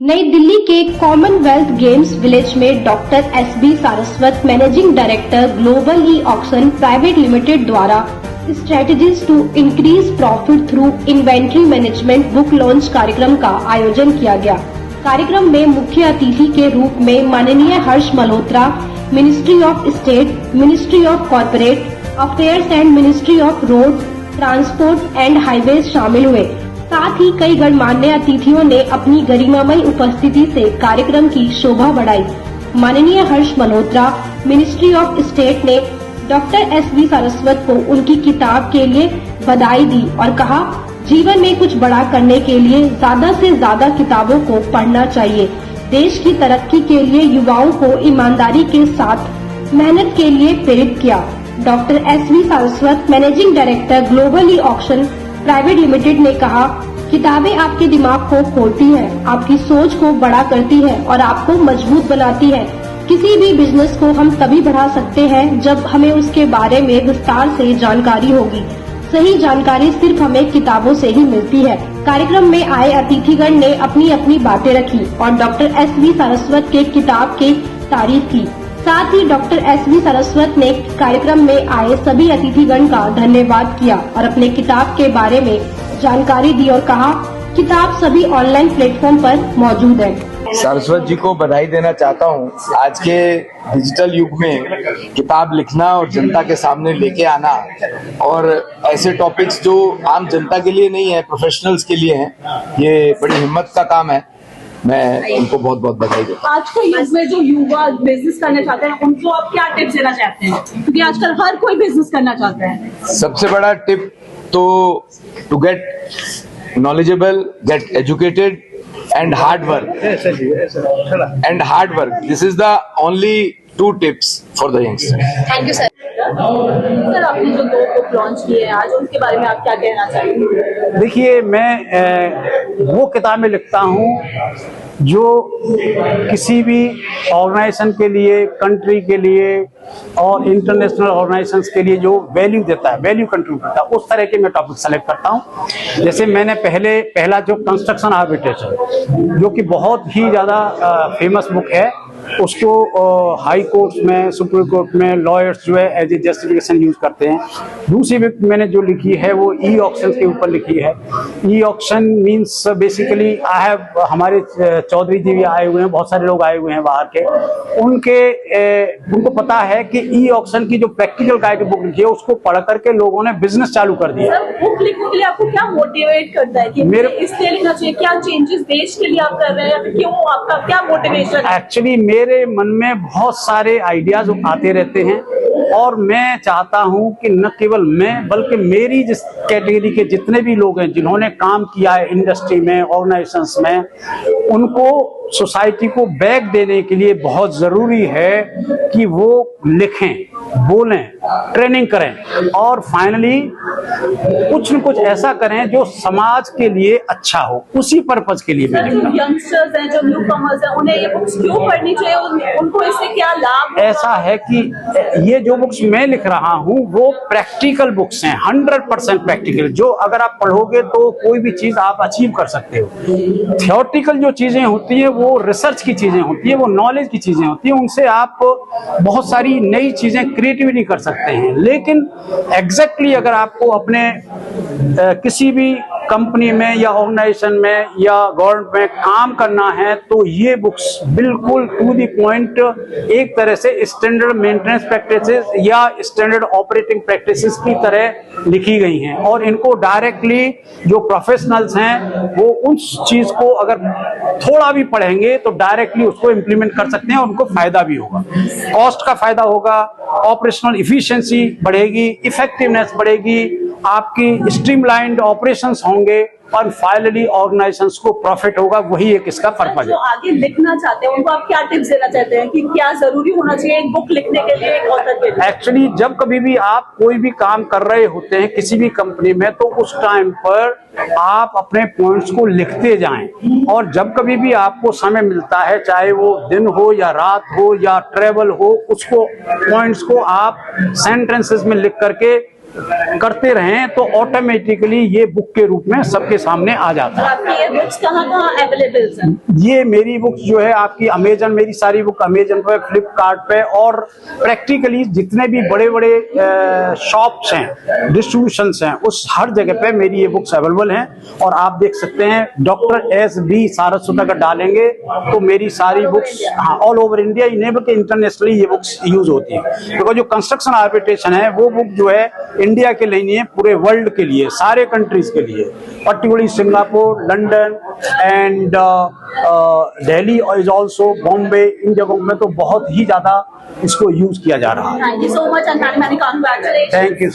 नई दिल्ली के Commonwealth Games village में doctor SB Saraswat managing director global e auction private limited द्वारा strategies to increase profit through inventory management book launch कार्यक्रम का आयोजन किया गया। कार्यक्रम में मुख्य अतिथि के रूप में माननीय Harsh Malhotra, ministry of state, ministry of corporate affairs and ministry of road transport and highways शामिल हुए। साथ ही कई गणमान्य अतिथियों ने अपनी गरिमामयी उपस्थिति से कार्यक्रम की शोभा बढ़ाई। माननीय Harsh Malhotra, ministry of state ने डॉक्टर एसबी सारस्वत को उनकी किताब के लिए बधाई दी और कहा, जीवन में कुछ बड़ा करने के लिए ज्यादा से ज्यादा किताबों को पढ़ना चाहिए। देश की तरक्की के लिए युवाओं को ईमानदारी के साथ मेहनत के लिए प्रेरित किया। Doctor SB Saraswat, managing director global e auction private limited ने कहा, किताबें आपके दिमाग को खोलती हैं, आपकी सोच को बड़ा करती हैं और आपको मजबूत बनाती हैं। किसी भी बिजनेस को हम तभी बढ़ा सकते हैं जब हमें उसके बारे में विस्तार से जानकारी होगी। सही जानकारी सिर्फ हमें किताबों से ही मिलती है। कार्यक्रम में आए अतिथिगण ने अपनी अपनी बातें रखी और डॉक्टर एसबी सारस्वत के किताब की तारीफ की। साथ ही डॉक्टर एसबी सारस्वत ने कार्यक्रम में आए सभी अतिथिगण का धन्यवाद किया और अपने किताब के बारे में जानकारी दी और कहा, किताब सभी ऑनलाइन प्लेटफॉर्म पर मौजूद है। सारस्वत जी को बधाई देना चाहता हूँ। आज के डिजिटल युग में किताब लिखना और जनता के सामने लेके आना और ऐसे टॉपिक्स जो आम जनता के लिए नहीं है, प्रोफेशनल्स के लिए हैं, ये बड़ी हिम्मत का काम है। मैं उनको बहुत बहुत बधाई देता हूँ। आज के युग में जो युवा बिजनेस करना चाहते हैं, उनको आप क्या टिप्स देना चाहते हैं? क्योंकि आजकल हर कोई बिजनेस करना चाहता है। सबसे बड़ा टिप तो to get knowledgeable, get educated and hard work. And hard work. This is the only two tips for the youngsters. Thank you sir. Sir, आपने जो 2 बुक लॉन्च किए हैं आज, उनके बारे में आप क्या कहना चाहेंगे? देखिए, मैं वो किताबें लिखता हूँ जो किसी भी ऑर्गेनाइजेशन के लिए, कंट्री के लिए और इंटरनेशनल ऑर्गेनाइजेशंस के लिए जो वैल्यू देता है, वैल्यू कंट्रीब्यूट करता है, उस तरह के मैं टॉपिक सेलेक्ट करता हूँ। जैसे मैंने पहला जो कंस्ट्रक्शन आर्बिट्रेशन, जो कि बहुत ही ज़्यादा फेमस बुक है, उसको हाई कोर्ट्स में, सुप्रीम कोर्ट में लॉयर्स जो है एज ए जस्टिफिकेशन यूज करते हैं। दूसरी बुक मैंने जो लिखी है वो ई ऑक्शन के ऊपर लिखी है। ई ऑक्शन मीन्स बेसिकली हमारे चौधरी जी भी आए हुए हैं, बहुत सारे लोग आए हुए हैं बाहर के, उनको पता है कि ई ऑक्शन की जो प्रैक्टिकल गाइड बुक लिखी है उसको पढ़ करके लोगों ने बिजनेस चालू कर दिया। बुक लिखने के लिए आपको क्या मोटिवेट करता है कि मेरे इसलिए लिखना चाहिए? क्या चेंजेस देश के लिए आप कर रहे हैं या फिर क्यों, आपका क्या मोटिवेशन है? एक्चुअली मेरे मन में बहुत सारे आइडियाज आते रहते हैं और मैं चाहता हूं कि न केवल मैं बल्कि मेरी जिस कैटेगरी के जितने भी लोग हैं जिन्होंने काम किया है इंडस्ट्री में, ऑर्गेनाइजेशंस में, उनको सोसाइटी को बैक देने के लिए बहुत जरूरी है कि वो लिखें, बोलें, ट्रेनिंग करें और फाइनली कुछ न कुछ ऐसा करें जो समाज के लिए अच्छा हो। उसी पर्पज के लिए मैं लिखता हूं। यंगस्टर्स हैं, जो न्यू कमर्स हैं, उन्हें ये बुक्स क्यों पढ़नी चाहिए? उनको इससे क्या लाभ? ऐसा है कि ये जो बुक्स मैं लिख रहा हूं वो प्रैक्टिकल बुक्स हैं, 100% प्रैक्टिकल, जो अगर आप पढ़ोगे तो कोई भी चीज आप अचीव कर सकते हो। थियोरेटिकल जो चीजें होती है वो रिसर्च की चीजें होती है, वो नॉलेज की चीजें होती है, उनसे आप बहुत सारी नई चीजें क्रिएटिविटी कर सकते हैं। लेकिन एग्जैक्टली अगर आपको अपने किसी भी कंपनी में या ऑर्गेनाइजेशन में या गवर्नमेंट में काम करना है तो ये बुक्स बिल्कुल टू द पॉइंट, एक तरह से स्टैंडर्ड मेंटेनेंस प्रैक्टिसेस या स्टैंडर्ड ऑपरेटिंग प्रैक्टिसेस की तरह लिखी गई हैं और इनको डायरेक्टली जो प्रोफेशनल्स हैं वो उस चीज को अगर थोड़ा भी पढ़ेंगे तो डायरेक्टली उसको इम्प्लीमेंट कर सकते हैं और उनको फायदा भी होगा। कॉस्ट का फायदा होगा, ऑपरेशनल इफिशिएंसी बढ़ेगी, इफेक्टिवनेस बढ़ेगी, आपकी स्ट्रीमलाइंड ऑपरेशंस होंगे और फाइनली ऑर्गेनाइजेशंस को प्रॉफिट होगा। वही एक इसका पर्पज है। जो आगे लिखना चाहते हैं उनको आप क्या टिप्स देना चाहते हैं कि क्या जरूरी होना चाहिए एक बुक लिखने के लिए, एक ऑथर के लिए? एक्चुअली जब कभी भी आप कोई भी काम कर रहे होते हैं किसी भी कंपनी में, तो उस टाइम पर आप अपने पॉइंट्स को लिखते जाएं और जब कभी भी आपको समय मिलता है, चाहे वो दिन हो या रात हो या ट्रेवल हो, उसको पॉइंट्स को आप सेंटेंसेस में लिख करके करते रहें तो ऑटोमेटिकली ये बुक के रूप में सबके सामने आ जाता है। आपकी ये बुक्स कहाँ अवेलेबल हैं? ये मेरी बुक्स जो है आपकी अमेजन, मेरी सारी बुक अमेजन पे, फ्लिपकार्ट पे, और प्रैक्टिकली जितने भी बड़े बड़े शॉप्स हैं, डिस्ट्रीब्यूशंस हैं, उस हर जगह पे मेरी ये बुक्स अवेलेबल हैं। और आप देख सकते हैं डॉक्टर एसबी सारस्वत अगर डालेंगे तो मेरी सारी बुक्स ऑल ओवर इंडिया ही नहीं बल्कि इंटरनेशनली ये बुक्स यूज होती है। बिकॉज जो कंस्ट्रक्शन आर्बिट्रेशन है वो बुक जो है इंडिया के लिए नहीं है, पूरे वर्ल्ड के लिए, सारे कंट्रीज के लिए, particularly Singapore, London and Delhi is also, Bombay, इन जगहों में तो बहुत ही ज्यादा इसको यूज किया जा रहा है। Thank you so much and many congratulation. Thank you.